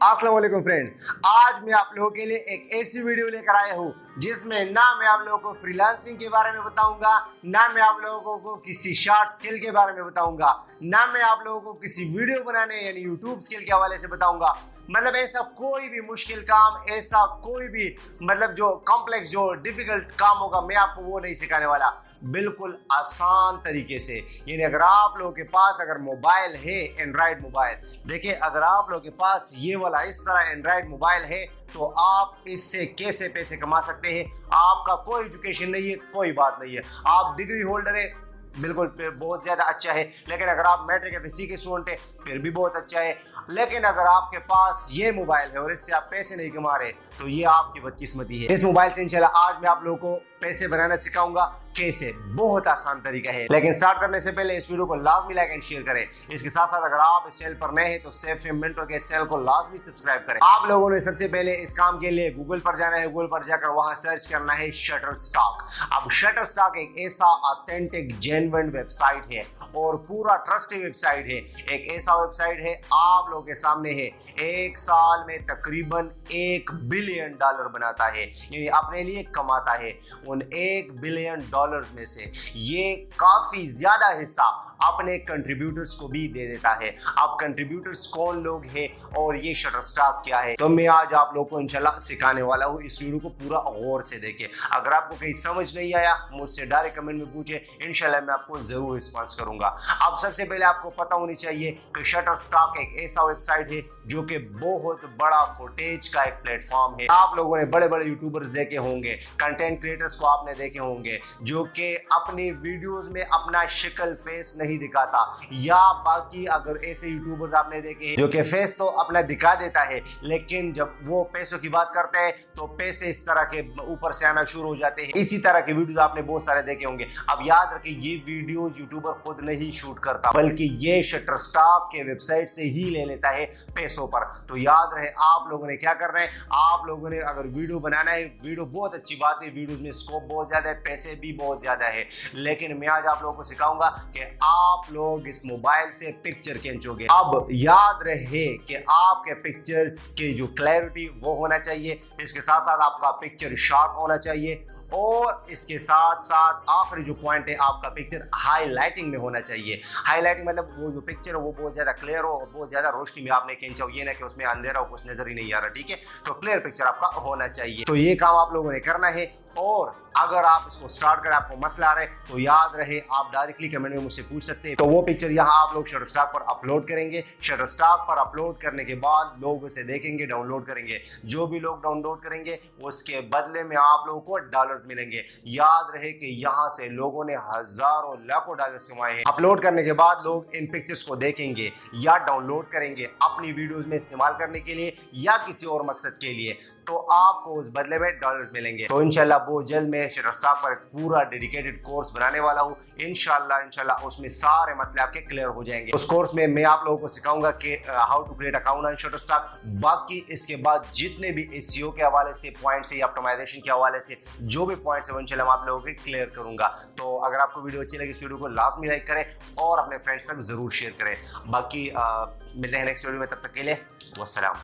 अस्सलाम वालेकुम फ्रेंड्स, आज मैं आप लोगों के लिए एक ऐसी वीडियो लेकर आया हूँ जिसमें ना मैं आप लोगों को फ्रीलांसिंग के बारे में बताऊंगा, ना मैं आप लोगों को किसी शॉर्ट स्किल के बारे में बताऊंगा, ना मैं आप लोगों को किसी वीडियो बनाने यानी यूट्यूब स्किल के हवाले से बताऊंगा। मतलब ऐसा कोई भी मुश्किल काम, ऐसा कोई भी मतलब जो कॉम्प्लेक्स जो डिफिकल्ट काम होगा मैं आपको वो नहीं सिखाने वाला। बिल्कुल आसान तरीके से, यानी अगर आप लोगों के पास अगर मोबाइल है, एंड्रॉयड मोबाइल, देखिए अगर आप लोगों के पास ये वाला इस तरह एंड्रॉयड मोबाइल है तो आप इससे कैसे पैसे कमा सकते हैं। आपका कोई एजुकेशन नहीं है, कोई बात नहीं है, आप डिग्री होल्डर है, बिल्कुल बहुत ज़्यादा अच्छा है। लेकिन अगर आप मैट्रिक या फिर के स्टूडेंट है फिर भी बहुत अच्छा है। लेकिन अगर आपके पास ये मोबाइल है और इससे आप पैसे नहीं कमा रहे तो ये आपकी बदकिस्मती है। इस मोबाइल से इंशाल्लाह आज मैं आप लोगों को पैसे बनाना सिखाऊंगा कैसे, बहुत आसान तरीका है। लेकिन स्टार्ट करने से पहले इस वीडियो को लाजमी लाइक एंड शेयर करें। इसके साथ साथ अगर आप इस चैनल पर नए हैं तो सेफ मेंटर के चैनल को लाजमी सब्सक्राइब करें। आप लोगों ने सबसे पहले इस काम के लिए गूगल पर जाना है, गूगल पर जाकर वहां सर्च करना है शटरस्टॉक। अब शटरस्टॉक एक ऐसा ऑथेंटिक जेन्युइन वेबसाइट है और पूरा ट्रस्टेड वेबसाइट है। एक ऐसा वेबसाइट है आप लोगों के सामने है, एक साल में तकरीबन $1 बिलियन बनाता है, यानी अपने लिए कमाता है। उन $1 बिलियन में से ये काफी ज्यादा हिस्सा अपने कंट्रीब्यूटर्स को भी दे देता है। अब कंट्रीब्यूटर्स कौन लोग हैं और ये शटरस्टॉक क्या है, तो मैं आज आप लोगों को इंशाल्लाह सिखाने वाला हूँ। इस वीडियो को पूरा गौर से देखें। अगर आपको कहीं समझ नहीं आया मुझसे डायरेक्ट कमेंट में पूछे, इंशाल्लाह मैं आपको जरूर रिस्पॉन्स करूंगा। अब सबसे पहले आपको पता होनी चाहिए कि शटरस्टॉक एक ऐसा वेबसाइट है जो कि बहुत बड़ा फुटेज का एक प्लेटफॉर्म है। आप लोगों ने बड़े बड़े यूट्यूबर्स देखे होंगे, कंटेंट क्रिएटर्स को आपने देखे होंगे जो कि अपने वीडियोस में अपना शक्ल फेस नहीं दिखाता, या बाकी अगर ऐसे यूट्यूबर्स आपने देखे हैं जो कि फेस तो अपना दिखा देता है लेकिन जब वो पैसों की बात करते हैं तो पैसे इस तरह के ऊपर से आना शुरू हो जाते हैं। इसी तरह के वीडियोस आपने बहुत सारे देखे होंगे। अब याद रखिए ये वीडियोस यूट्यूबर खुद नहीं शूट करता बल्कि ये शटरस्टॉक के वेबसाइट से ही ले लेता है पैसों पर। तो याद रहे आप लोगों ने क्या करना है, आप लोगों ने अगर वीडियो बनाना है, वीडियो बहुत अच्छी बात है, वीडियोस में स्कोप बहुत ज्यादा है, पैसे भी बहुत ज्यादा है, लेकिन मैं आज आप लोगों को सिखाऊंगा कि आप लोग इस मोबाइल से पिक्चर खींचोगे। अब याद रहे कि आपके पिक्चर्स की जो क्लैरिटी वो होना चाहिए, इसके साथ साथ आपका पिक्चर शार्प होना चाहिए और इसके साथ साथ आखिरी जो पॉइंट है आपका पिक्चर हाईलाइटिंग में होना चाहिए। हाईलाइटिंग मतलब वो जो पिक्चर है वो बहुत ज्यादा क्लियर हो, बहुत ज्यादा रोशनी में आपने खींचा हो, ये ना कि उसमें अंधेरा हो, कुछ नजर ही नहीं आ रहा, ठीक है। तो क्लियर पिक्चर आपका होना चाहिए। तो ये काम आप लोगों ने करना है। और अगर आप इसको स्टार्ट करें आपको मसला आ रहा है तो याद रहे आप डायरेक्टली कमेंट में मुझसे पूछ सकते हैं। तो वो पिक्चर यहाँ आप लोग शटरस्टॉक पर अपलोड करेंगे। शटरस्टॉक पर अपलोड करने के बाद लोग उसे देखेंगे, डाउनलोड करेंगे। जो भी लोग डाउनलोड करेंगे उसके बदले में आप लोगों को डॉलर्स मिलेंगे। याद रहे कि यहाँ से लोगों ने हजारों लाखों डॉलर्स कमाए हैं। अपलोड करने के बाद लोग इन पिक्चर्स को देखेंगे या डाउनलोड करेंगे अपनी वीडियोस में इस्तेमाल करने के लिए या किसी और मकसद के लिए, तो आपको उस बदले में डॉलर्स मिलेंगे। तो इंशाल्लाह बहुत जल्द मैं शटरस्टॉक पर एक पूरा डेडिकेटेड कोर्स बनाने वाला हूँ। इंशाल्लाह उसमें सारे मसले आपके क्लियर हो जाएंगे। उस कोर्स में मैं आप लोगों को सिखाऊंगा कि how to create account on Shutterstock. बाकी इसके बाद जितने भी एसईओ के हवाले से पॉइंट्स है या ऑप्टिमाइजेशन के हवाले से जो भी पॉइंट्स है वो इंशाल्लाह मैं आप लोगों के क्लियर करूंगा। तो अगर आपको वीडियो अच्छी लगी इस वीडियो को लाजमी लाइक करें और अपने फ्रेंड्स तक जरूर शेयर करें। बाकी मिलते हैं नेक्स्ट वीडियो में, तब तक के लिए वस्सलाम।